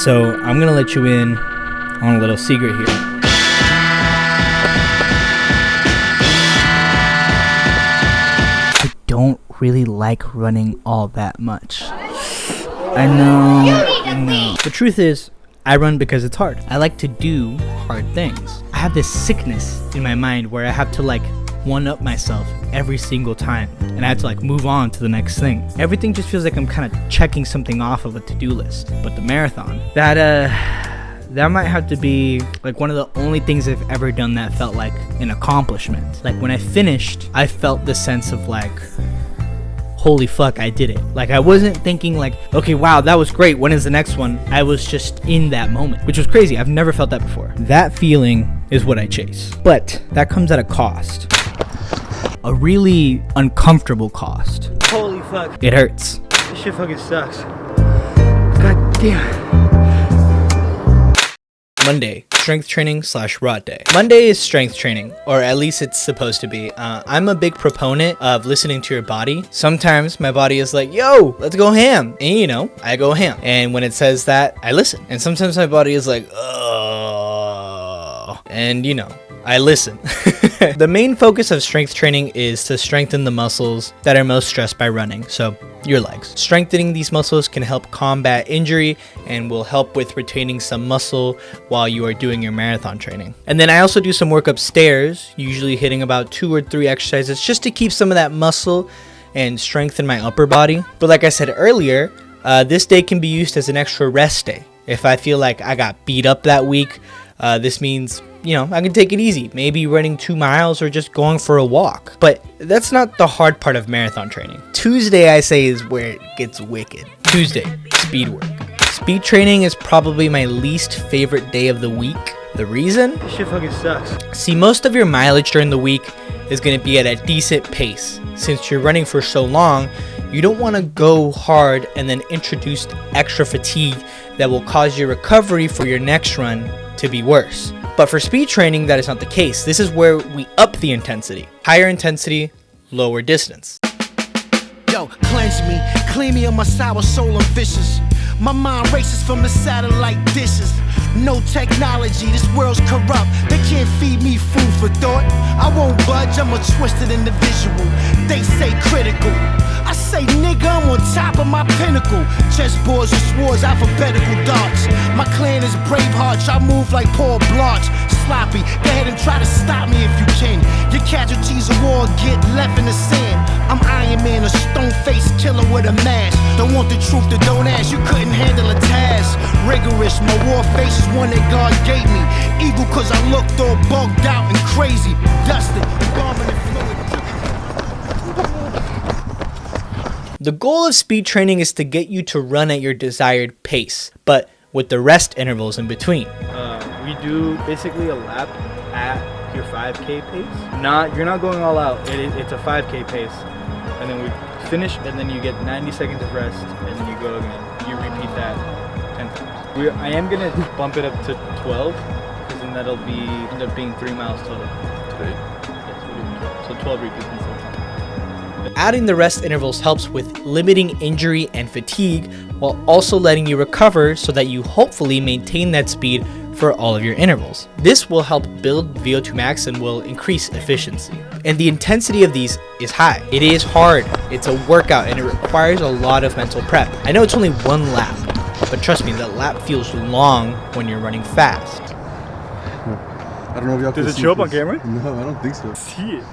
So I'm gonna let you in on a little secret here. I don't really like running all that much. I know. The truth is, I run because it's hard. I like to do hard things. I have this sickness in my mind where I have to one-up myself every single time, and I have to move on to the next thing. Everything just feels like I'm kind of checking something off of a to-do list. But the marathon, that might have to be one of the only things I've ever done that felt like an accomplishment. When I finished, I felt the sense of holy fuck, I did it. I wasn't thinking okay, wow, that was great, when is the next one? I was just in that moment, which was crazy. I've never felt that before. That feeling is what I chase. But that comes at a cost. A really uncomfortable cost. Holy fuck. It hurts. This shit fucking sucks. God damn. Monday, strength training / rod day. Monday is strength training, or at least it's supposed to be. I'm a big proponent of listening to your body. Sometimes my body is like, yo, let's go ham. And I go ham. And when it says that, I listen. And sometimes my body is like, oh. And I listen. The main focus of strength training is to strengthen the muscles that are most stressed by running, so your legs. Strengthening these muscles can help combat injury and will help with retaining some muscle while you are doing your marathon training. And then I also do some work upstairs, usually hitting about 2 or 3 exercises just to keep some of that muscle and strengthen my upper body. But like I said earlier, this day can be used as an extra rest day. If I feel like I got beat up that week, this means I can take it easy, maybe running 2 miles or just going for a walk. But that's not the hard part of marathon training. Tuesday, I say, is where it gets wicked. Tuesday, speed work. Speed training is probably my least favorite day of the week. The reason? This shit fucking sucks. See, most of your mileage during the week is going to be at a decent pace. Since you're running for so long, you don't want to go hard and then introduce extra fatigue that will cause your recovery for your next run to be worse. But for speed training, that is not the case. This is where we up the intensity. Higher intensity, lower distance. Yo, cleanse me, clean me of my sour soul and vicious. My mind races from the satellite dishes. No technology, this world's corrupt. They can't feed me food for thought. I won't budge, I'm a twisted individual. They say critical. I say, nigga, I'm on top of my pinnacle. Chessboards and swords, alphabetical darts. My clan is Bravehearts, I move like Paul Blanche. Sloppy, go ahead and try to stop me if you can. Your casualties of war get left in the sand. I'm Iron Man, a stone-faced killer with a mask. Don't want the truth, then don't ask, you couldn't handle a task. Rigorous, my war face is one that God gave me. Evil cause I looked all bugged out and crazy. Dusted, embalming and fluid. The goal of speed training is to get you to run at your desired pace, but with the rest intervals in between. We do basically a lap at your 5K pace. You're not going all out. It's a 5K pace, and then we finish, and then you get 90 seconds of rest, and then you go again. You repeat that 10 times. I am gonna bump it up to 12, because then that'll end up being 3 miles total. Today? Yes, we're doing 12. So 12 repeats instead of 10. Adding the rest intervals helps with limiting injury and fatigue while also letting you recover so that you hopefully maintain that speed for all of your intervals. This will help build VO2 max and will increase efficiency. And the intensity of these is high. It is hard. It's a workout and it requires a lot of mental prep. I know it's only 1 lap, but trust me, that lap feels long when you're running fast. I don't know if y'all can see. Does it show up on camera? No, I don't think so. See it.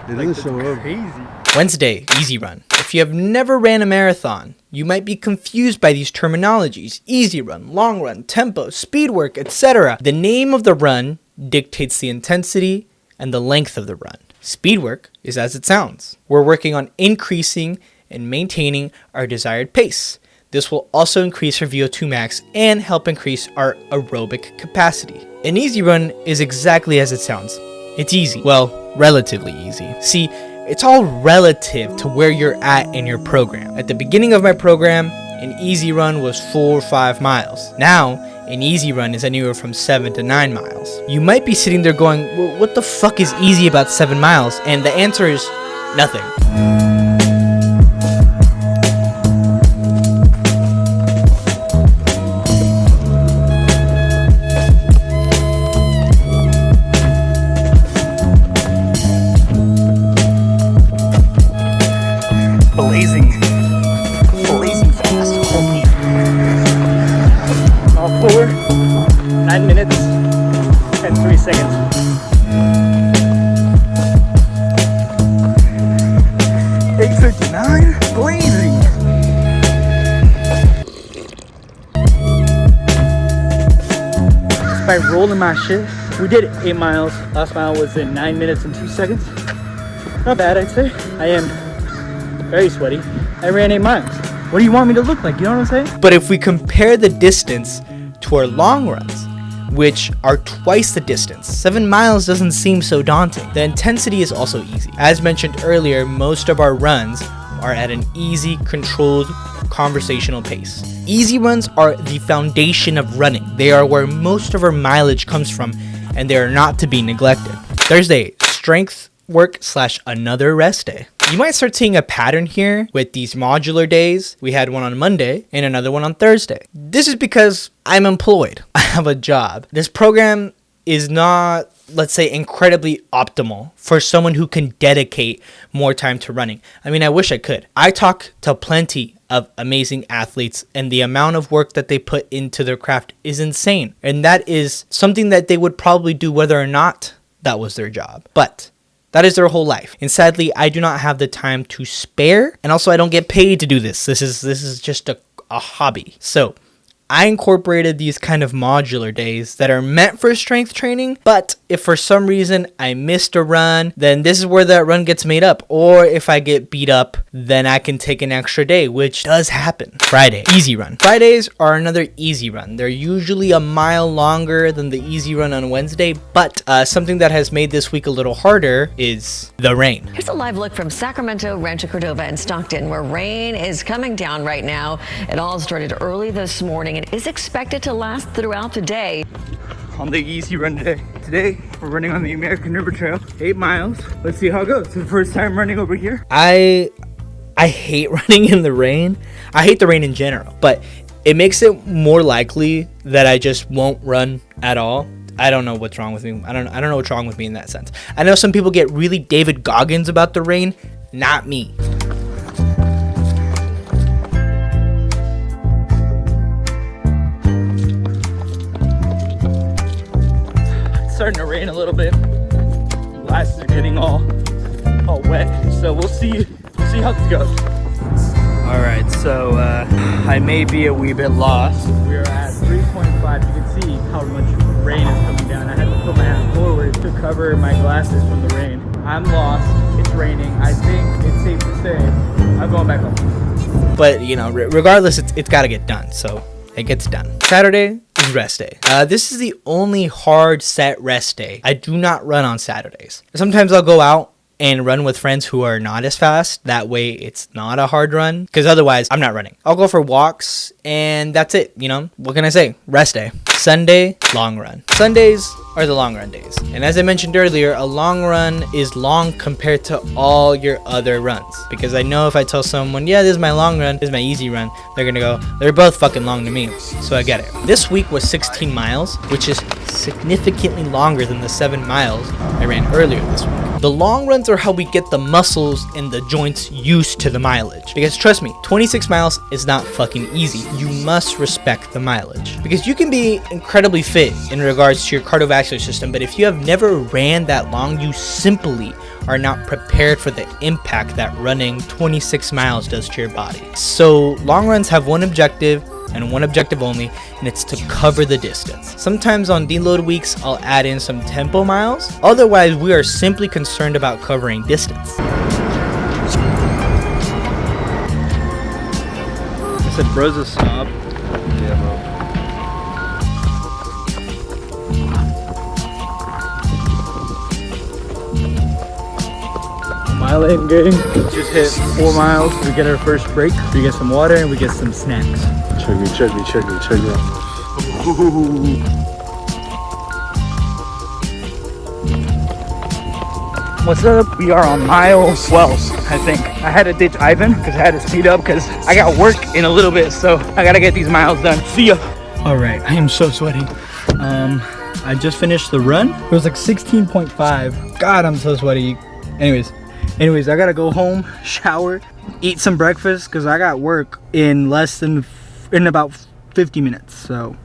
It doesn't show up. Crazy. Wednesday, easy run. If you have never ran a marathon, you might be confused by these terminologies: easy run, long run, tempo, speed work, etc. The name of the run dictates the intensity and the length of the run. Speed work is as it sounds. We're working on increasing and maintaining our desired pace. This will also increase our VO2 max and help increase our aerobic capacity. An easy run is exactly as it sounds. It's easy. Well, relatively easy. See, it's all relative to where you're at in your program. At the beginning of my program, an easy run was 4 or 5 miles. Now, an easy run is anywhere from 7 to 9 miles. You might be sitting there going, well, what the fuck is easy about 7 miles? And the answer is nothing. seconds. $8:59, blazing. Just by rolling my shit, we did 8 miles. Last mile was in 9 minutes and 2 seconds. Not bad, I'd say. I am very sweaty. I ran 8 miles. What do you want me to look like? You know what I'm saying? But if we compare the distance to our long runs, which are twice the distance, 7 miles doesn't seem so daunting. The intensity is also easy. As mentioned earlier, most of our runs are at an easy, controlled, conversational pace. Easy runs are the foundation of running. They are where most of our mileage comes from, and they are not to be neglected. Thursday, strength work / another rest day. You might start seeing a pattern here with these modular days. We had one on Monday and another one on Thursday. This is because I'm employed. I have a job. This program is not, let's say, incredibly optimal for someone who can dedicate more time to running. I mean, I wish I could. I talk to plenty of amazing athletes, and the amount of work that they put into their craft is insane. And that is something that they would probably do whether or not that was their job. But that is their whole life. And sadly, I do not have the time to spare. And also, I don't get paid to do this. This is just a hobby. So I incorporated these kind of modular days that are meant for strength training. But if for some reason I missed a run, then this is where that run gets made up. Or if I get beat up, then I can take an extra day, which does happen. Friday, easy run. Fridays are another easy run. They're usually a mile longer than the easy run on Wednesday. But something that has made this week a little harder is the rain. Here's a live look from Sacramento, Rancho Cordova, and Stockton, where rain is coming down right now. It all started early this morning and is expected to last throughout the day. On the easy run today. Today, we're running on the American River Trail, 8 miles. Let's see how it goes. It's the first time running over here. I hate running in the rain. I hate the rain in general, but it makes it more likely that I just won't run at all. I don't know what's wrong with me. I don't know what's wrong with me in that sense. I know some people get really David Goggins about the rain. Not me. Starting to rain a little bit. Glasses are getting all wet, so we'll see how this goes. All right, so I may be a wee bit lost. We're at 3.5. You can see how much rain is coming down. I had to put my hand forward to cover my glasses from the rain. I'm lost. It's raining. I think it's safe to say I'm going back home. But you know, regardless, it's got to get done. So it gets done. Saturday is rest day. This is the only hard set rest day. I do not run on Saturdays. Sometimes I'll go out and run with friends who are not as fast. That way it's not a hard run, because otherwise I'm not running. I'll go for walks and that's it. You know, what can I say? Rest day. Sunday, long run. Sundays are the long run days. And as I mentioned earlier, a long run is long compared to all your other runs. Because I know if I tell someone, yeah, this is my long run, this is my easy run, they're gonna go, they're both fucking long to me. So I get it. This week was 16 miles, which is significantly longer than the 7 miles I ran earlier this week. The long runs are how we get the muscles and the joints used to the mileage. Because trust me, 26 miles is not fucking easy. You must respect the mileage. Because you can be incredibly fit in regards to your cardiovascular system, but if you have never ran that long, you simply are not prepared for the impact that running 26 miles does to your body. So long runs have one objective and one objective only, and it's to cover the distance. Sometimes on deload weeks, I'll add in some tempo miles. Otherwise, we are simply concerned about covering distance. I said, bro's a snob. Yeah, bro. Mile in, gang. Just hit 4 miles. We get our first break. We get some water and we get some snacks. Check me. What's up? We are on mile 12, I think. I had to ditch Ivan because I had to speed up because I got work in a little bit, so I gotta get these miles done. See ya. All right, I am so sweaty. I just finished the run. It was like 16.5. God, I'm so sweaty. Anyways, I gotta go home, shower, eat some breakfast because I got work in about 50 minutes. So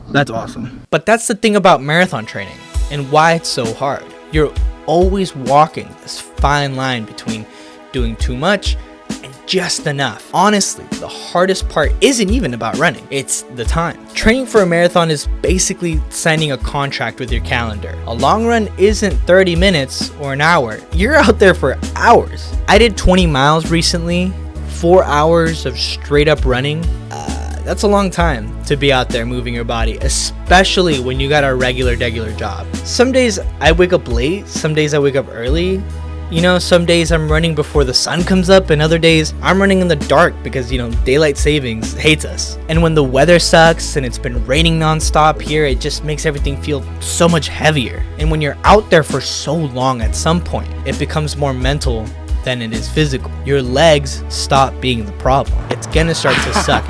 that's awesome. But that's the thing about marathon training. and why it's so hard. You're always walking this fine line between doing too much and just enough. Honestly, the hardest part isn't even about running, it's the time. Training for a marathon is basically signing a contract with your calendar. A long run isn't 30 minutes or an hour. You're out there for hours. I did 20 miles recently, 4 hours of straight up running. That's a long time to be out there moving your body, especially when you got a regular job. Some days I wake up late, some days I wake up early. You know, some days I'm running before the sun comes up, and other days I'm running in the dark because, you know, daylight savings hates us. And when the weather sucks and it's been raining nonstop here, it just makes everything feel so much heavier. And when you're out there for so long, at some point, it becomes more mental than it is physical. Your legs stop being the problem. It's gonna start to suck.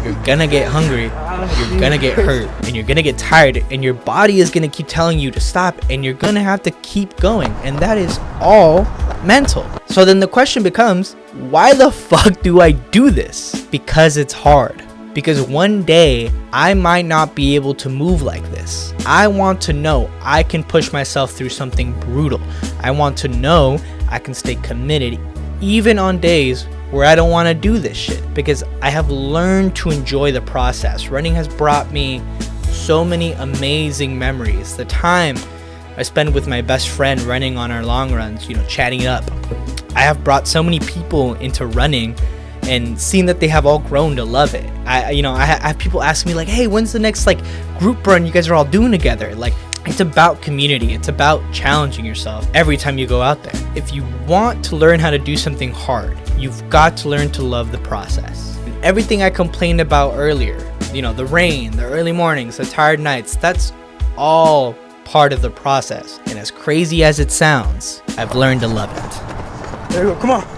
You're gonna get hungry, you're gonna get hurt, and you're gonna get tired, and your body is gonna keep telling you to stop, and you're gonna have to keep going. And that is all mental. So then the question becomes, why the fuck do I do this? Because it's hard. Because one day I might not be able to move like this. I want to know I can push myself through something brutal. I want to know I can stay committed even on days where I don't want to do this shit, because I have learned to enjoy the process. Running has brought me so many amazing memories. The time I spend with my best friend running on our long runs, you know, chatting it up. I have brought so many people into running and seen that they have all grown to love it. I have people ask me like, hey, when's the next like group run you guys are all doing together? Like, it's about community. It's about challenging yourself every time you go out there. If you want to learn how to do something hard, you've got to learn to love the process. And everything I complained about earlier, you know, the rain, the early mornings, the tired nights, that's all part of the process. And as crazy as it sounds, I've learned to love it. There you go, come on.